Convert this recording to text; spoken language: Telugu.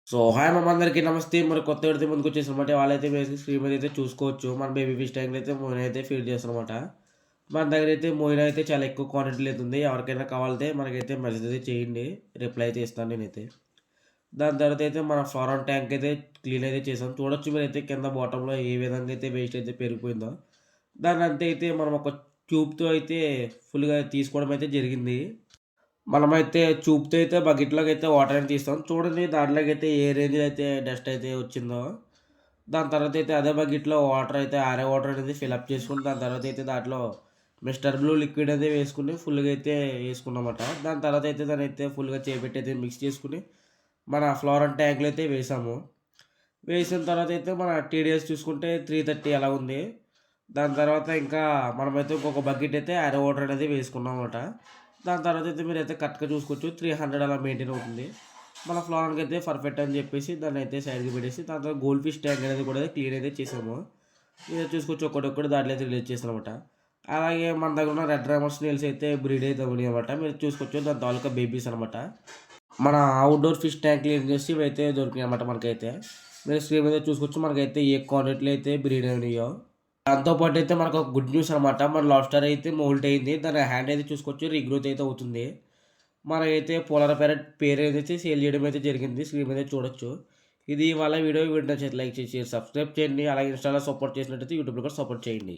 సో, హాయ్ అందరికీ నమస్తే. మరి కొత్త విడత ముందుకొచ్చేసానమాట. వాళ్ళైతే బేసిక్ స్క్రీన్ మీదైతే చూసుకోవచ్చు. మన బేబీ ఫిష్ ట్యాంక్‌లో అయితే మోయిన్ అయితే ఫీడ్ చేస్తానమాట. మన దగ్గరైతే మోయిన్ అయితే చాలా ఎక్కువ క్వాంటిటీలో అయితే ఉంది. ఎవరికైనా కావాలంటే మనకైతే మెసేజ్ అయితే చేయండి. రిప్లై అయితే ఇస్తాను నేనైతే. దాని తర్వాత అయితే మన ఫారం ట్యాంక్ అయితే క్లీన్ అయితే చేసాం. చూడొచ్చు మీరైతే కింద బాటమ్‌లో ఏ విధంగా అయితే వేస్ట్ అయితే పెరిగిపోయిందో. దాన్నంతా అయితే మనం ఒక ట్యూబ్‌తో అయితే ఫుల్‌గా తీసుకోవడం అయితే జరిగింది. మనమైతే చూపుతో అయితే బకెట్‌లోకైతే వాటర్ అనేది తీస్తాం. చూడండి దాంట్లోకైతే ఏ రేంజ్‌లో అయితే డస్ట్ అయితే వచ్చిందో. దాని తర్వాత అయితే అదే బకెట్‌లో వాటర్ అయితే ఆరే వాటర్ అనేది ఫిలప్ చేసుకొని దాని తర్వాత అయితే దాంట్లో మిస్టర్ బ్లూ లిక్విడ్ అనేది వేసుకొని ఫుల్‌గా అయితే వేసుకున్నామట. దాని తర్వాత అయితే దాన్నైతే ఫుల్‌గా చేపెట్టి అయితే మిక్స్ చేసుకొని మన ఫ్లోరన్ ట్యాంక్‌లో అయితే వేసాము. వేసిన తర్వాత అయితే మన టీడీఎస్ చూసుకుంటే 330 అలా ఉంది. దాని తర్వాత ఇంకా మనమైతే ఇంకొక బకెట్ అయితే ఆరో వాటర్ అనేది వేసుకున్నామన్నమాట. దాని తర్వాత అయితే మీరైతే కరెక్ట్‌గా చూసుకోవచ్చు 300 అలా మెయింటైన్ అవుతుంది. మన ఫ్లోరాన్‌కి అయితే పర్ఫెక్ట్ అని చెప్పేసి దాన్నైతే సైడ్‌కి పెట్టేసి దాని తర్వాత గోల్డ్ ఫిష్ ట్యాంక్ అనేది కూడా క్లీన్ అయితే చేసాము. మీరే చూసుకోవచ్చు ఒక్కటొక్కటి దాంట్లో అయితే రిలీజ్ చేసామన్నమాట. అలాగే మన దగ్గర ఉన్న రెడ్ డ్రామర్ స్నేల్స్ అయితే బ్రీడ్ అయితే ఉన్నాయన్నమాట. మీరు చూసుకోవచ్చు దాని తాలూకా బేబీస్ అనమాట. మన అవుట్‌డోర్ ఫిష్ ట్యాంక్ క్లీన్ చేసి ఇవైతే దొరికినాయన్నమాట మనకైతే. మీరు స్క్రీన్ మీద చూసుకోవచ్చు మనకైతే ఏ క్వాంటిటీలో అయితే బ్రీడ్ అయినాయో. దాంతో పాటు అయితే మనకు ఒక గుడ్ న్యూస్ అనమాట. మన లాబ్‌స్టర్ అయితే మోల్ట్ అయింది. దాని హ్యాండ్ అయితే చూసుకోవచ్చు రీగ్రోత్ అయితే అవుతుంది. మనకైతే పోలార్ ప్యారెట్ పేరు ఏదైతే సేల్ చేయడం అయితే జరిగింది. స్క్రీన్ మీద చూడొచ్చు. ఇది ఇవాళ వీడియో నచ్చితే లైక్ చేసి సబ్స్క్రైబ్ చేయండి. అలాగే ఇన్‌స్టాలో సపోర్ట్ చేసినట్టయితే యూట్యూబ్‌లో కూడా సపోర్ట్ చేయండి.